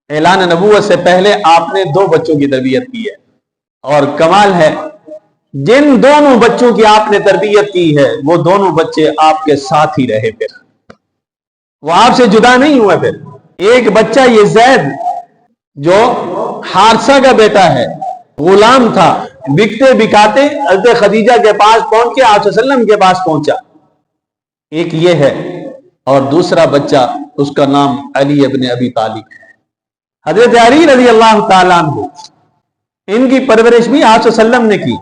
اعلان نبوت سے پہلے آپ نے 2 بچوں کی تربیت کی ہے، اور کمال ہے جن دونوں بچوں کی آپ نے تربیت کی ہے وہ دونوں بچے آپ کے ساتھ ہی رہے، پھر وہ آپ سے جدا نہیں ہوئے۔ پھر ایک بچہ یہ زید جو حارثہ کا بیٹا ہے، غلام تھا، بکتے بکاتے حضرت خدیجہ کے پاس پہنچ کے آپ صلی اللہ علیہ وسلم کے پاس پہنچا، ایک یہ ہے، اور دوسرا بچہ اس کا نام علی ابن ابی طالب ہے۔ حضرت علی رضی اللہ تعالیٰ عنہ، ان کی پرورش بھی آپ صلی اللہ علیہ وسلم نے کی۔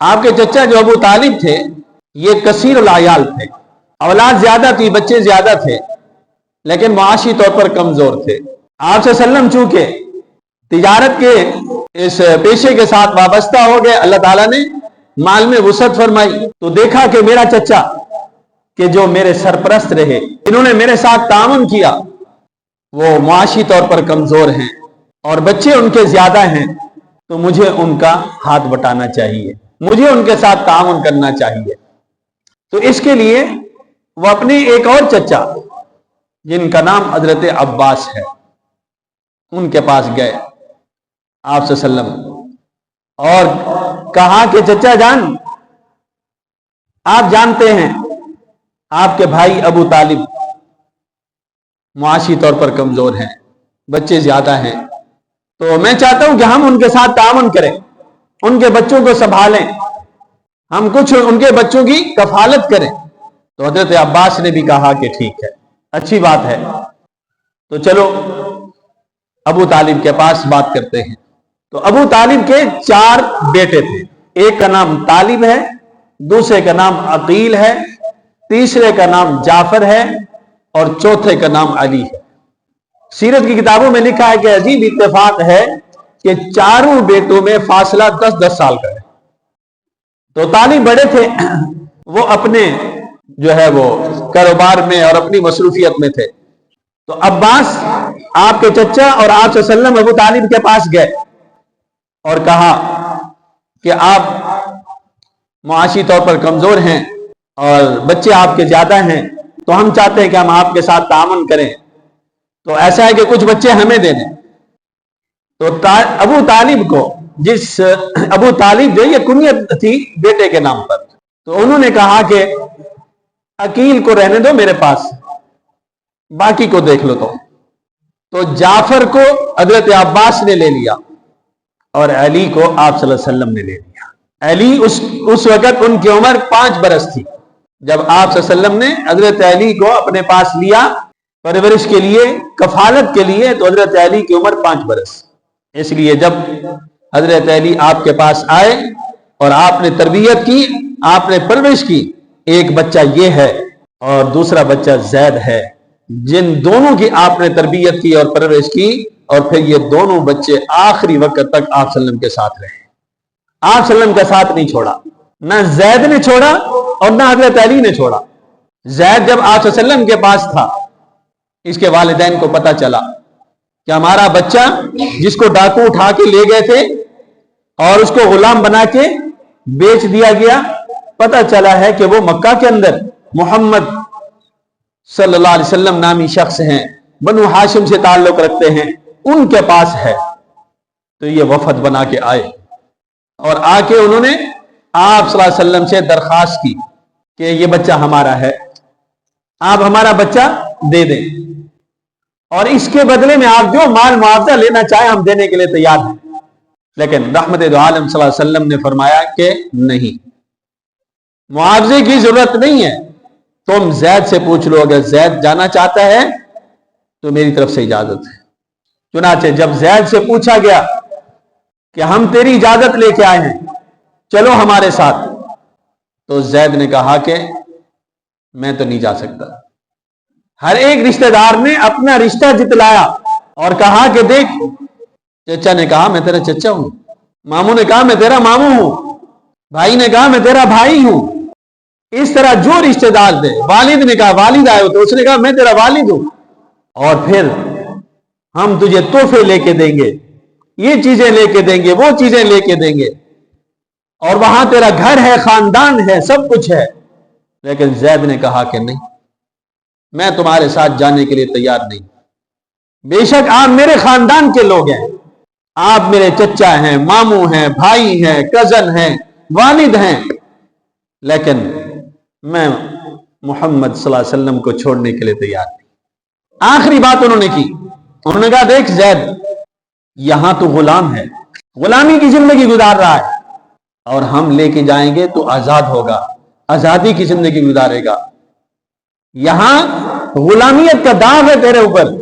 آپ کے چچا جو ابو طالب تھے یہ کثیر العیال تھے، اولاد زیادہ تھی، بچے زیادہ تھے، لیکن معاشی طور پر کمزور تھے۔ آپ صلی اللہ علیہ وسلم چونکہ تجارت کے اس پیشے کے ساتھ وابستہ ہو گئے، اللہ تعالیٰ نے مال میں وسعت فرمائی، تو دیکھا کہ میرا چچا کہ جو میرے سرپرست رہے، انہوں نے میرے ساتھ تعاون کیا، وہ معاشی طور پر کمزور ہیں اور بچے ان کے زیادہ ہیں، تو مجھے ان کا ہاتھ بٹانا چاہیے، مجھے ان کے ساتھ تعاون کرنا چاہیے۔ تو اس کے لیے وہ اپنے ایک اور چچا جن کا نام حضرت عباس ہے ان کے پاس گئے آپ صلی اللہ علیہ وسلم، اور کہا کہ چچا جان، آپ جانتے ہیں آپ کے بھائی ابو طالب معاشی طور پر کمزور ہیں، بچے زیادہ ہیں، تو میں چاہتا ہوں کہ ہم ان کے ساتھ تعاون کریں، ان کے بچوں کو سنبھالیں، ہم کچھ ان کے بچوں کی کفالت کریں۔ تو حضرت عباس نے بھی کہا کہ ٹھیک ہے، اچھی بات ہے، تو چلو ابو طالب کے پاس بات کرتے ہیں۔ تو ابو طالب کے 4 بیٹے تھے، ایک کا نام طالب ہے، دوسرے کا نام عقیل ہے، تیسرے کا نام جعفر ہے، اور چوتھے کا نام علی ہے۔ سیرت کی کتابوں میں لکھا ہے کہ عجیب اتفاق ہے کہ 4 بیٹوں میں فاصلہ 10-10 سال کا ہے۔ تو طالب بڑے تھے، وہ اپنے جو ہے وہ کاروبار میں اور اپنی مصروفیت میں تھے۔ تو عباس آپ کے چچا اور آپ صلی اللہ علیہ وسلم ابو طالب کے پاس گئے اور کہا کہ آپ معاشی طور پر کمزور ہیں اور بچے آپ کے زیادہ ہیں، تو ہم چاہتے ہیں کہ ہم آپ کے ساتھ تعاون کریں، تو ایسا ہے کہ کچھ بچے ہمیں دے دیں۔ تو ابو طالب کو، جس ابو طالب جو یہ کنیت تھی بیٹے کے نام پر، تو انہوں نے کہا کہ عقیل کو رہنے دو میرے پاس، باقی کو دیکھ لو۔ تو جعفر کو حضرت عباس نے لے لیا اور علی کو آپ صلی اللہ علیہ وسلم نے لے لیا۔ علی اس وقت ان کی عمر 5 برس تھی جب آپ صلی اللہ علیہ وسلم نے حضرت علی کو اپنے پاس لیا پرورش کے لیے، کفالت کے لیے، تو حضرت علی کی عمر 5 برس۔ اس لیے جب حضرت علی آپ کے پاس آئے اور آپ نے تربیت کی، آپ نے پرورش کی، ایک بچہ یہ ہے اور دوسرا بچہ زید ہے، جن دونوں کی آپ نے تربیت کی اور پرورش کی، اور پھر یہ دونوں بچے آخری وقت تک آپ صلی اللہ علیہ وسلم کے ساتھ رہے۔ آپ صلی اللہ علیہ وسلم کا ساتھ نہیں چھوڑا، نہ زید نے چھوڑا اور نہ حضرت علی نے چھوڑا۔ زید جب آپ صلی اللہ علیہ وسلم کے پاس تھا، اس کے والدین کو پتا چلا کہ ہمارا بچہ جس کو ڈاکو اٹھا کے لے گئے تھے اور اس کو غلام بنا کے بیچ دیا گیا، پتا چلا ہے کہ وہ مکہ کے اندر محمد صلی اللہ علیہ وسلم نامی شخص ہیں، بنو ہاشم سے تعلق رکھتے ہیں، ان کے پاس ہے۔ تو یہ وفد بنا کے آئے اور آ کے انہوں نے آپ صلی اللہ علیہ وسلم سے درخواست کی کہ یہ بچہ ہمارا ہے، آپ ہمارا بچہ دے دیں، اور اس کے بدلے میں آپ جو مال معاوضہ لینا چاہیں ہم دینے کے لیے تیار ہیں۔ لیکن رحمت دو عالم صلی اللہ علیہ وسلم نے فرمایا کہ نہیں، معاوضے کی ضرورت نہیں ہے، تم زید سے پوچھ لو، اگر زید جانا چاہتا ہے تو میری طرف سے اجازت ہے۔ چنانچہ جب زید سے پوچھا گیا کہ ہم تیری اجازت لے کے آئے ہیں، چلو ہمارے ساتھ، تو زید نے کہا کہ میں تو نہیں جا سکتا۔ ہر ایک رشتہ دار نے اپنا رشتہ جتلایا اور کہا کہ دیکھ، چچا نے کہا میں تیرا چچا ہوں، ماموں نے کہا میں تیرا ماموں ہوں، بھائی نے کہا میں تیرا بھائی ہوں، اس طرح جو رشتہ دار تھے، والد نے کہا والد آئے ہو تو اس نے کہا میں تیرا والد ہوں، اور پھر ہم تجھے تحفے لے کے دیں گے، یہ چیزیں لے کے دیں گے، وہ چیزیں لے کے دیں گے، اور وہاں تیرا گھر ہے، خاندان ہے، سب کچھ ہے۔ لیکن زید نے کہا کہ نہیں، میں تمہارے ساتھ جانے کے لیے تیار نہیں، بے شک آپ میرے خاندان کے لوگ ہیں، آپ میرے چچا ہیں، ماموں ہیں، بھائی ہیں، کزن ہیں، والد ہیں، لیکن میں محمد صلی اللہ علیہ وسلم کو چھوڑنے کے لیے تیار نہیں۔ آخری بات انہوں نے کی، انہوں نے کہا دیکھ زید، یہاں تو غلام ہے، غلامی کی زندگی گزار رہا ہے، اور ہم لے کے جائیں گے تو آزاد ہوگا، آزادی کی زندگی گزارے گا۔ یہاں غلامیت کا داغ ہے تیرے اوپر،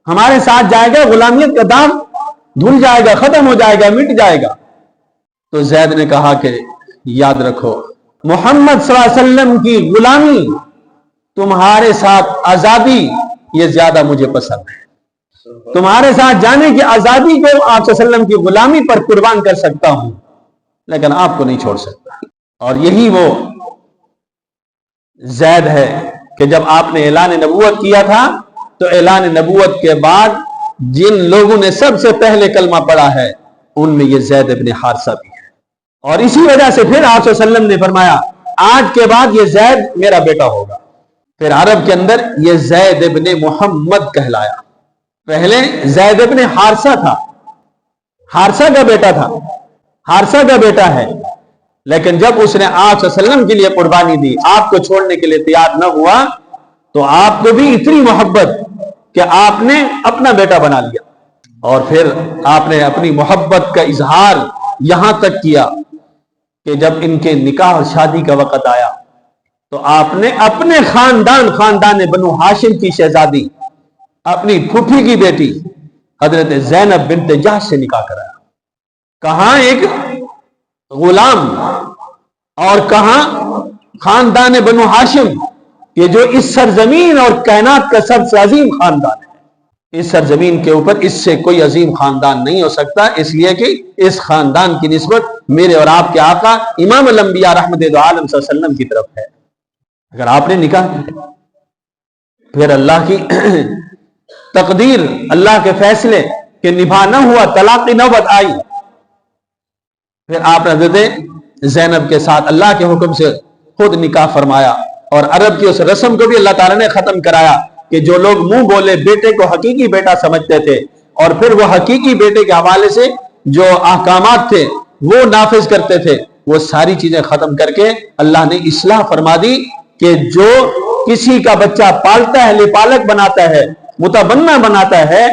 ہمارے ساتھ جائے گا، غلامیت کا داغ دھل جائے گا، ختم ہو جائے گا، مٹ جائے گا۔ تو زید نے کہا کہ یاد رکھو، محمد صلی اللہ علیہ وسلم کی غلامی تمہارے ساتھ آزادی یہ زیادہ مجھے پسند ہے، تمہارے ساتھ جانے کی آزادی کو آپ صلی اللہ علیہ وسلم کی غلامی پر قربان کر سکتا ہوں، لیکن آپ کو نہیں چھوڑ سکتا۔ اور یہی وہ زید ہے کہ جب آپ نے اعلان نبوت کیا تھا تو اعلان نبوت کے بعد جن لوگوں نے سب سے پہلے کلمہ پڑھا ہے ان میں یہ زید ابن حارثہ بھی ہے، اور اسی وجہ سے پھر آپ صلی اللہ علیہ وسلم نے فرمایا آج کے بعد یہ زید میرا بیٹا ہوگا۔ پھر عرب کے اندر یہ زید ابن محمد کہلایا، پہلے زید ابن حارثہ تھا، حارثہ کا بیٹا تھا، حارثہ کا بیٹا ہے، لیکن جب اس نے آپ صلی اللہ علیہ وسلم کے لیے قربانی دی، آپ کو چھوڑنے کے لیے تیار نہ ہوا، تو آپ کو بھی اتنی محبت کہ آپ نے اپنا بیٹا بنا لیا، اور پھر آپ نے اپنی محبت کا اظہار یہاں تک کیا کہ جب ان کے نکاح اور شادی کا وقت آیا تو آپ نے اپنے خاندان بنو ہاشم کی شہزادی اپنی پھوپھی کی بیٹی حضرت زینب بنت جحش سے نکاح کرایا۔ کہاں ایک غلام اور کہاں خاندان بنو ہاشم کہ جو اس سرزمین اور کائنات کا سب سے عظیم خاندان ہے، اس سرزمین کے اوپر اس سے کوئی عظیم خاندان نہیں ہو سکتا، اس لیے کہ اس خاندان کی نسبت میرے اور آپ کے آقا امام الانبیاء رحمت عالم صلی اللہ علیہ وسلم کی طرف ہے۔ اگر آپ نے نکاح کیا، پھر اللہ کی تقدیر، اللہ کے فیصلے کہ نبھا نہ ہوا، طلاق کی نوبت آئی، پھر آپ نے حضرت زینب کے ساتھ اللہ کے حکم سے خود نکاح فرمایا، اور عرب کی اس رسم کو بھی اللہ تعالیٰ نے ختم کرایا کہ جو لوگ منہ بولے بیٹے کو حقیقی بیٹا سمجھتے تھے اور پھر وہ حقیقی بیٹے کے حوالے سے جو احکامات تھے وہ نافذ کرتے تھے، وہ ساری چیزیں ختم کر کے اللہ نے اصلاح فرما دی کہ جو کسی کا بچہ پالتا ہے، لپالک بناتا ہے، متبنہ بناتا ہے،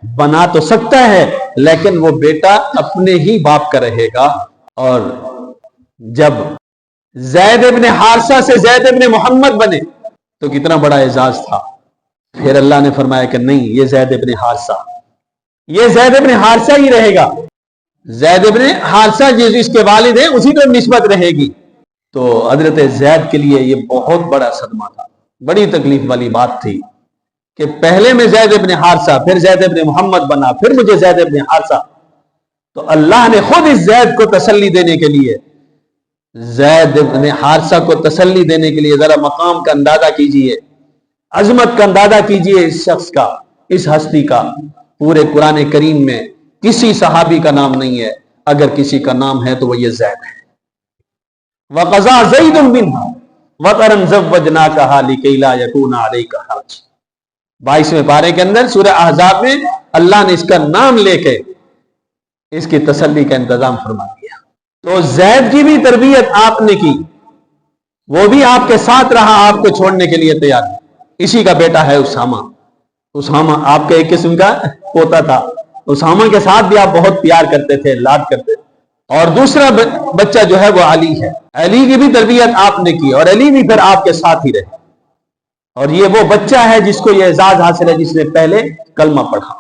بنا تو سکتا ہے لیکن وہ بیٹا اپنے ہی باپ کا رہے گا۔ اور جب زید ابن حارثہ سے زید ابن محمد بنے تو کتنا بڑا اعزاز تھا۔ پھر اللہ نے فرمایا کہ نہیں، یہ زید ابن حارثہ، یہ زید ابن حارثہ ہی رہے گا، زید ابن حارثہ جس کے والد ہیں اسی پر نسبت رہے گی۔ تو حضرت زید کے لیے یہ بہت بڑا صدمہ تھا، بڑی تکلیف والی بات تھی کہ پہلے میں زید ابن حارثہ، پھر زید ابن محمد بنا، پھر مجھے زید ابن حارثہ۔ تو اللہ نے خود اس زید کو تسلی دینے کے لیے، زید ابن حارثہ کو تسلی دینے کے لیے ذرا مقام کا اندازہ کیجئے، عظمت کا اندازہ کیجئے اس شخص کا، اس ہستی کا۔ پورے قرآن کریم میں کسی صحابی کا نام نہیں ہے، اگر کسی کا نام ہے تو وہ یہ زید ہے۔ وَقَضَى زَيْدٌ مِّنْهَا وَطَرًا زَوَّجْنَاكَهَا لِكَيْ لَا يَكُونَ عَلَيْكَ حَرَجٌ۔ 22ویں پارے کے اندر سورہ احزاب میں اللہ نے اس کا نام لے کے اس کی تسلی کا انتظام فرما دیا۔ تو زید کی بھی تربیت آپ نے کی، وہ بھی آپ کے ساتھ رہا، آپ کو چھوڑنے کے لیے تیار نہیں۔ اسی کا بیٹا ہے اسامہ، اسامہ آپ کا ایک قسم کا پوتا تھا، اسامہ کے ساتھ بھی آپ بہت پیار کرتے تھے، لاد کرتے تھے۔ اور دوسرا بچہ جو ہے وہ علی ہے، علی کی بھی تربیت آپ نے کی، اور علی بھی پھر آپ کے ساتھ ہی رہے، اور یہ وہ بچہ ہے جس کو یہ اعزاز حاصل ہے جس نے پہلے کلمہ پڑھا۔